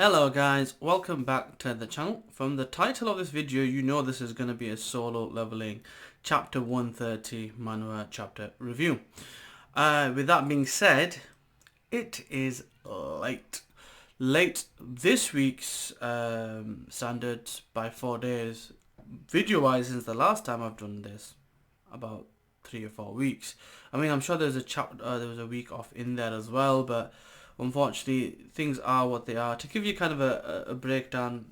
Hello guys, welcome back to the channel. From the title of this video, you know this is going to be a solo leveling chapter 130 Manhwa chapter review. With that being said, it is late. Late this week's standards by 4 days. Video wise, since the last time I've done this, about 3 or 4 weeks. I mean, I'm sure there's there was a week off in there as well, but unfortunately things are what they are. To give you kind of a breakdown,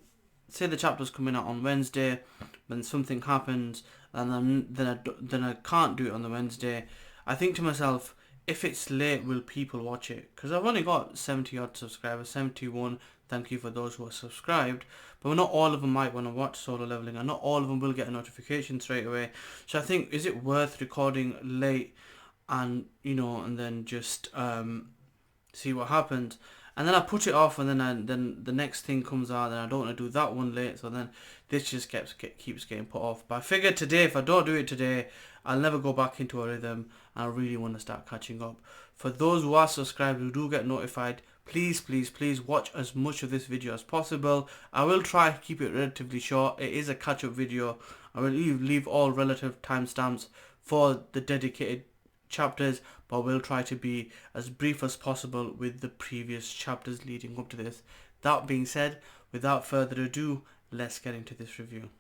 say the chapter's coming out on Wednesday, then something happens, and then I can't do it on the Wednesday. I think to myself, if it's late, will people watch it? Because I've only got 70 odd subscribers, 71. Thank you for those who are subscribed. But not all of them might want to watch solo leveling, and not all of them will get a notification straight away. So I think, is it worth recording late and and then just see what happens? And then I put it off, and then the next thing comes out, and I don't want to do that one late. So then this just keeps getting put off. But I figured today, if I don't do it today, I'll never go back into a rhythm, and I really want to start catching up. For those who are subscribed, who do get notified, please watch as much of this video as possible. I will try to keep it relatively short. It is a catch-up video. I will leave all relative timestamps for the dedicated chapters, but we'll try to be as brief as possible with the previous chapters leading up to this. That being said, without further ado, let's get into this review.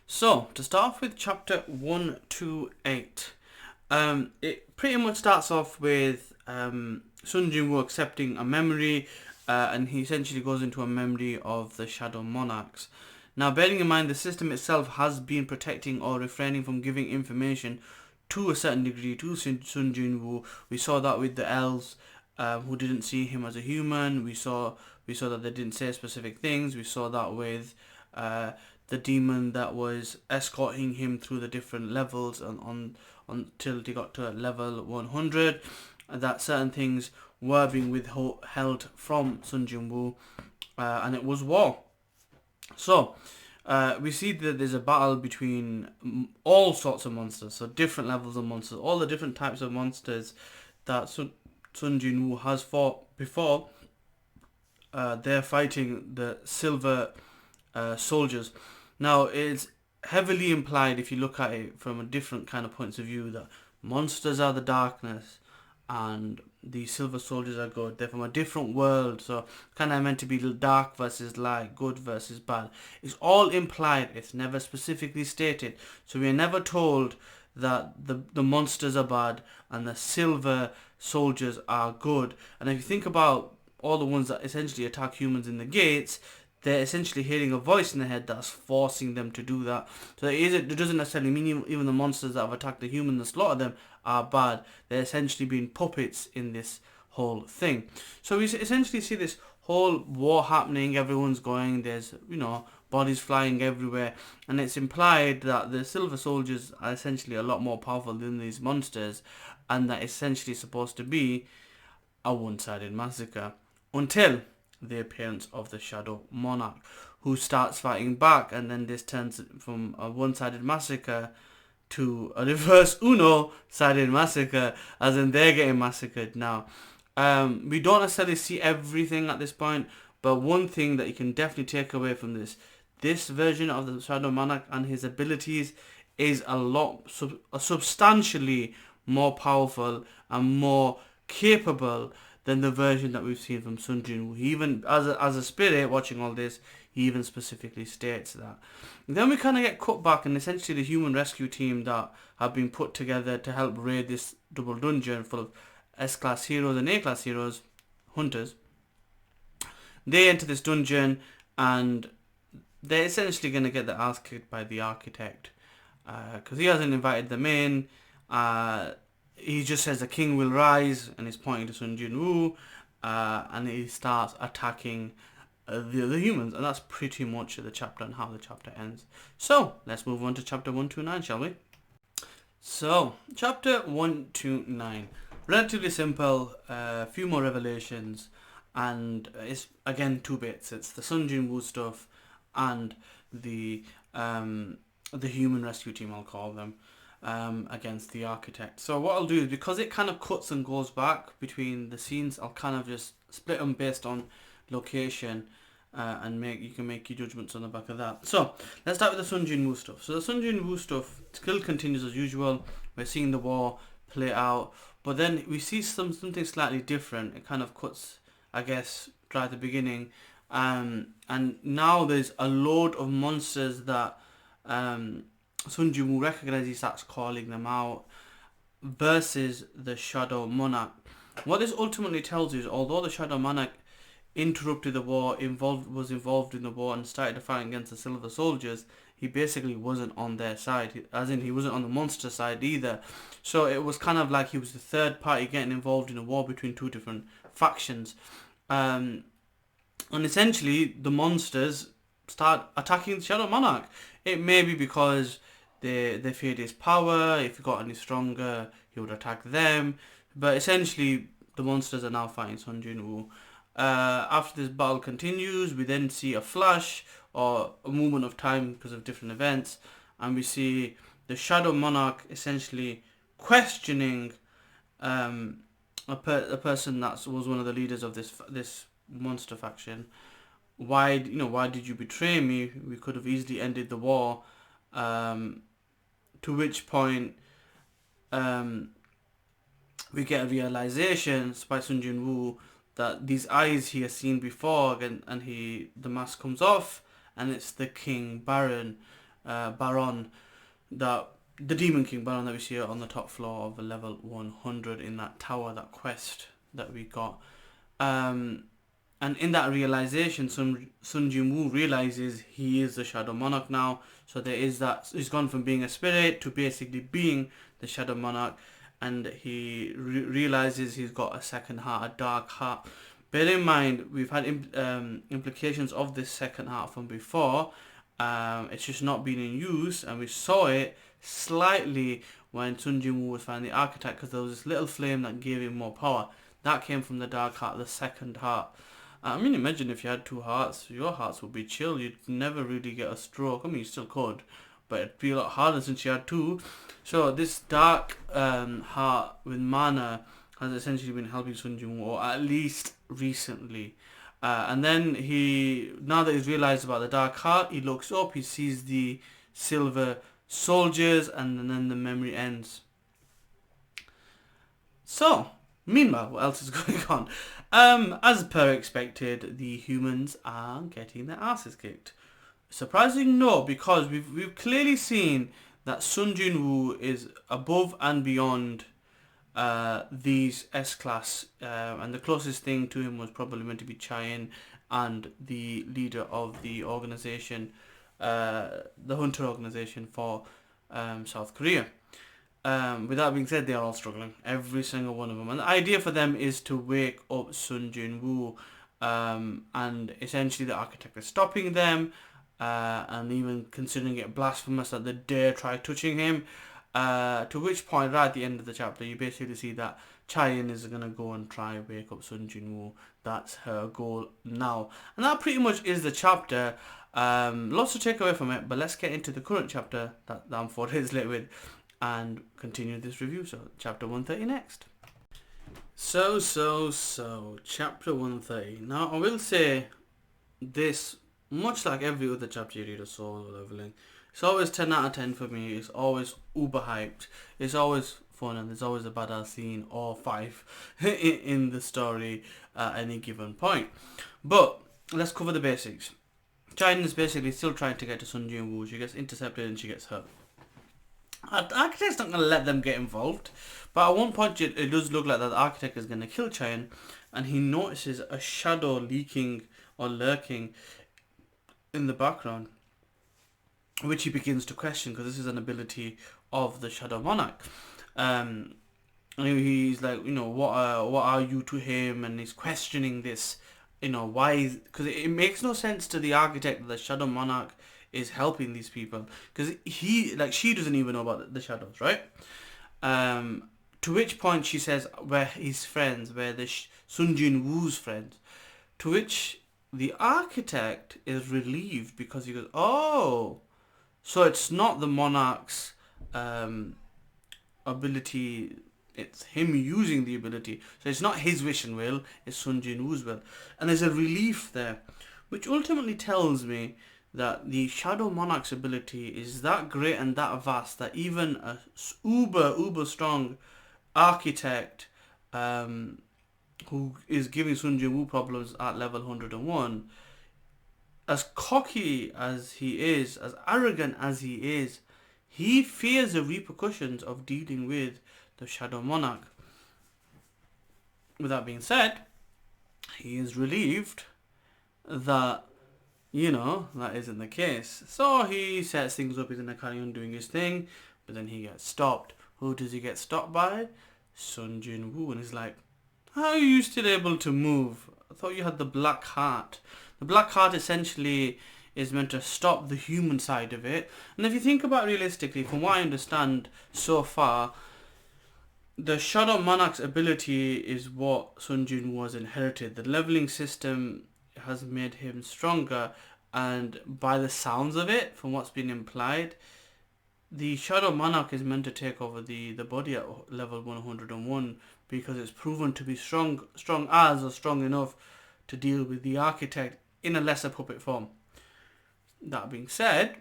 So, to start off with chapter 128, it pretty much starts off with Sun Jin Woo accepting a memory, and he essentially goes into a memory of the Shadow Monarchs. Now, bearing in mind the system itself has been protecting or refraining from giving information to a certain degree to Sun Jin Woo. We saw that with the elves who didn't see him as a human. We saw that they didn't say specific things. We saw that with the demon that was escorting him through the different levels until he got to level 100. That certain things were being withheld from Sun Jin Woo, and it was war. So we see that there's a battle between all sorts of monsters, so different levels of monsters, all the different types of monsters that Sun Jin Woo has fought before. They're fighting the silver soldiers. Now, it's heavily implied, if you look at it from a different kind of points of view, that monsters are the darkness and the silver soldiers are good. They're from a different world, so kind of meant to be dark versus light, good versus bad. It's all implied. It's never specifically stated. So we are never told that the monsters are bad and the silver soldiers are good. And if you think about all the ones that essentially attack humans in the gates, they're essentially hearing a voice in their head that's forcing them to do that. So it doesn't necessarily mean even the monsters that have attacked the humans and slaughtered them are bad. They're essentially being puppets in this whole thing. So we essentially see this whole war happening. Everyone's going. There's bodies flying everywhere, and it's implied that the silver soldiers are essentially a lot more powerful than these monsters, and that essentially supposed to be a one-sided massacre until the appearance of the Shadow Monarch, who starts fighting back, and then this turns from a one-sided massacre to a reverse Uno-sided massacre, as in they're getting massacred now. We don't necessarily see everything at this point, but one thing that you can definitely take away from this version of the Shadow Monarch and his abilities is substantially more powerful and more capable than the version that we've seen from Sun Jin Woo. He even, as a spirit watching all this, he even specifically states that. And then we kind of get cut back, and essentially the human rescue team that have been put together to help raid this double dungeon full of S-class heroes and A-class heroes, hunters, they enter this dungeon, and they're essentially going to get their ass kicked by the architect, because he hasn't invited them in. He just says the king will rise, and he's pointing to Sun Jin Woo, and he starts attacking the other humans, and that's pretty much the chapter and how the chapter ends. So let's move on to chapter 129, shall we? So chapter 129, relatively simple, a few more revelations, and it's again two bits. It's the Sun Jin Woo stuff and the human rescue team, I'll call them, against the architect. So what I'll do is, because it kind of cuts and goes back between the scenes, I'll kind of just split them based on location, and you can make your judgments on the back of that. So let's start with the Sun Jin Woo stuff. So the Sun Jin Woo stuff still continues as usual. We're seeing the war play out, but then we see something slightly different. It kind of cuts, I guess, right at the beginning, and now there's a load of monsters that Sun Jin Woo recognizes. He starts calling them out versus the Shadow Monarch. What this ultimately tells you is, although the Shadow Monarch interrupted the war, was involved in the war and started to fight against the Silver Soldiers, he basically wasn't on their side, as in he wasn't on the monster side either. So it was kind of like he was the third party getting involved in a war between two different factions. And essentially the monsters start attacking the Shadow Monarch. It may be because they feared his power. If he got any stronger, he would attack them. But essentially, the monsters are now fighting Sun Jin Woo. After this battle continues, we then see a flash or a moment of time because of different events, and we see the Shadow Monarch essentially questioning a person that was one of the leaders of this monster faction. Why did you betray me? We could have easily ended the war. To which point, we get a realization by Sun Jin Woo that these eyes he has seen before, and the mask comes off, and it's the King Baron, that the Demon King Baron that we see on the top floor of level 100 in that tower, that quest that we got. And in that realization, Sun Jin Woo realizes he is the Shadow Monarch now. So there is that, he's gone from being a spirit to basically being the Shadow Monarch. And he realizes he's got a second heart, a dark heart. Bear in mind, we've had implications of this second heart from before. It's just not been in use, and we saw it slightly when Sun Jin Woo was fighting the Architect, because there was this little flame that gave him more power. That came from the dark heart, the second heart. I mean, imagine if you had two hearts, your hearts would be chill. You'd never really get a stroke. I mean, you still could, but it'd be a lot harder since you had two. So this dark heart with mana has essentially been helping Sun Jin Woo, or at least recently. And then now that he's realized about the dark heart, he looks up, he sees the silver soldiers, and then the memory ends. So, meanwhile, what else is going on? As per expected, the humans are getting their asses kicked. Surprising? No, because we've clearly seen that Sun Jin Woo is above and beyond these S-class, and the closest thing to him was probably meant to be Chayin and the leader of the organization, the Hunter organization for South Korea. With that being said, they are all struggling, every single one of them, and the idea for them is to wake up Sun Jin Woo, and essentially the Architect is stopping them, and even considering it blasphemous that they dare try touching him. To which point, right at the end of the chapter, you basically see that Chayin is going to go and try wake up Sun Jin Woo. That's her goal now, and that pretty much is the chapter. Lots to take away from it, but let's get into the current chapter that I'm 4 days late with, and continue this review. So chapter 130 next. So chapter 130. Now I will say this, much like every other chapter you read of solo leveling, it's always 10 out of 10 for me. It's always uber hyped. It's always fun, and there's always a badass scene or 5 in the story at any given point. But let's cover the basics. Chayin is basically still trying to get to Sun Jin Woo. She gets intercepted and she gets hurt. The Architect's not going to let them get involved, but at one point it does look like that the Architect is going to kill Chayin, and he notices a shadow leaking or lurking in the background, which he begins to question, because this is an ability of the Shadow Monarch. And he's like, what are you to him? And he's questioning this, why? Because it makes no sense to the Architect that the Shadow Monarch is helping these people, because she doesn't even know about the shadows, right? To which point she says we're his friends, we're the Sun Jin Woo's friends. To which the Architect is relieved, because he goes, oh, so it's not the Monarch's ability, It's him using the ability. So it's not his wish and will, it's Sun Jin Woo's will. And there's a relief there, which ultimately tells me that the Shadow Monarch's ability is that great and that vast that even a uber strong architect who is giving Sun Jin Woo problems at level 101, as cocky as he is, as arrogant as he is, he fears the repercussions of dealing with the Shadow Monarch. With that being said, he is relieved that, that isn't the case. So he sets things up, he's going to carry on doing his thing, but then he gets stopped. Who does he get stopped by? Sun Jin Woo. And he's like, how are you still able to move? I thought you had the Black Heart. The Black Heart essentially is meant to stop the human side of it. And if you think about it realistically, from what I understand so far, the Shadow Monarch's ability is what Sun Jin Woo has inherited. The leveling system has made him stronger, and by the sounds of it, from what's been implied, the Shadow Monarch is meant to take over the body at level 101 because it's proven to be strong enough to deal with the architect in a lesser puppet form. That being said,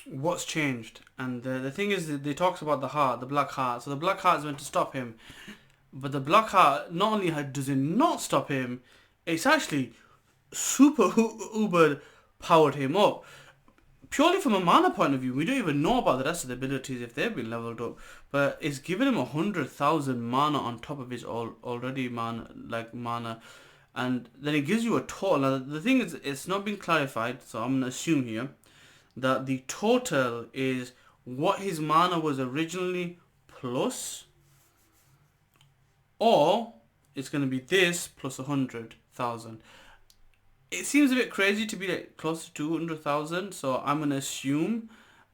what's changed? And the thing is that they talks about the heart, the Black Heart. So the Black Heart is meant to stop him, but the Black Heart not only does it not stop him, it's actually super uber powered him up. Purely from a mana point of view, we don't even know about the rest of the abilities if they've been leveled up, but it's given him 100,000 mana on top of his already mana, and then it gives you a total. Now the thing is, it's not been clarified, so I'm gonna assume here that the total is what his mana was originally plus, or it's going to be this plus 100,000. It seems a bit crazy to be like close to 200,000, so I'm going to assume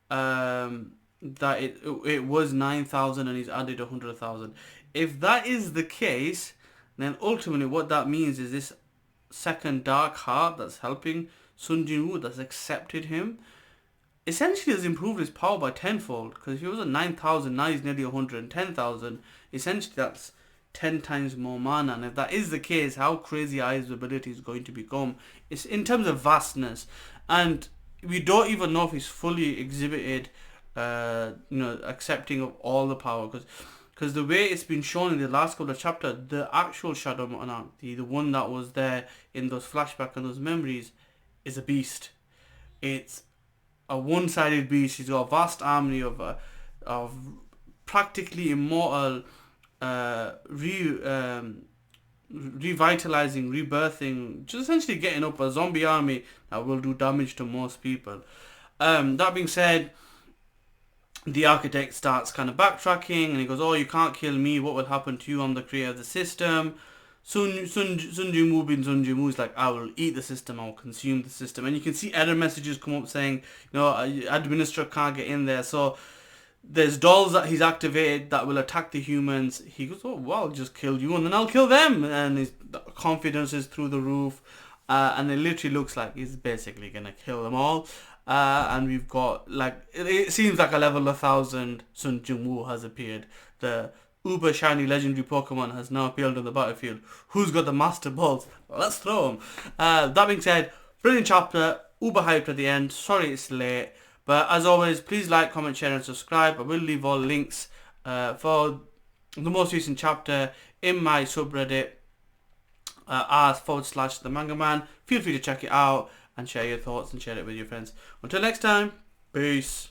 that it was 9,000 and he's added 100,000. If that is the case, then ultimately what that means is this second Dark Heart that's helping Sun Jin Woo, that's accepted him, essentially has improved his power by tenfold. Because if he was at 9,000, now he's nearly 110,000. Essentially that's 10 times more mana. And if that is the case, how crazy are his abilities going to become? It's in terms of vastness. And we don't even know if he's fully exhibited accepting of all the power. Because the way it's been shown in the last couple of chapters, the actual Shadow Monarch, the one that was there in those flashbacks and those memories, is a beast. It's a one-sided beast. He's got a vast army of practically immortal, revitalizing, rebirthing, just essentially getting up a zombie army that will do damage to most people. That being said, the architect starts kind of backtracking and he goes, oh, you can't kill me, what will happen to you? I'm the creator of the system. Sun Jin Woo being Sun Jin Woo is like, I will eat the system, I will consume the system. And you can see error messages come up saying, administrator can't get in there. So there's dolls that he's activated that will attack the humans. He goes, oh, well, I'll just kill you and then I'll kill them. And his confidence is through the roof. And it literally looks like he's basically going to kill them all. And we've got, it seems like a level 1,000 Sun Jin Woo has appeared. The uber shiny legendary Pokemon has now appeared on the battlefield. Who's got the Master Balls? Let's throw them. That being said, brilliant chapter, uber hyped at the end. Sorry it's late. But as always, please like, comment, share and subscribe. I will leave all links for the most recent chapter in my subreddit r/the Manga Man. Feel free to check it out and share your thoughts and share it with your friends. Until next time, peace.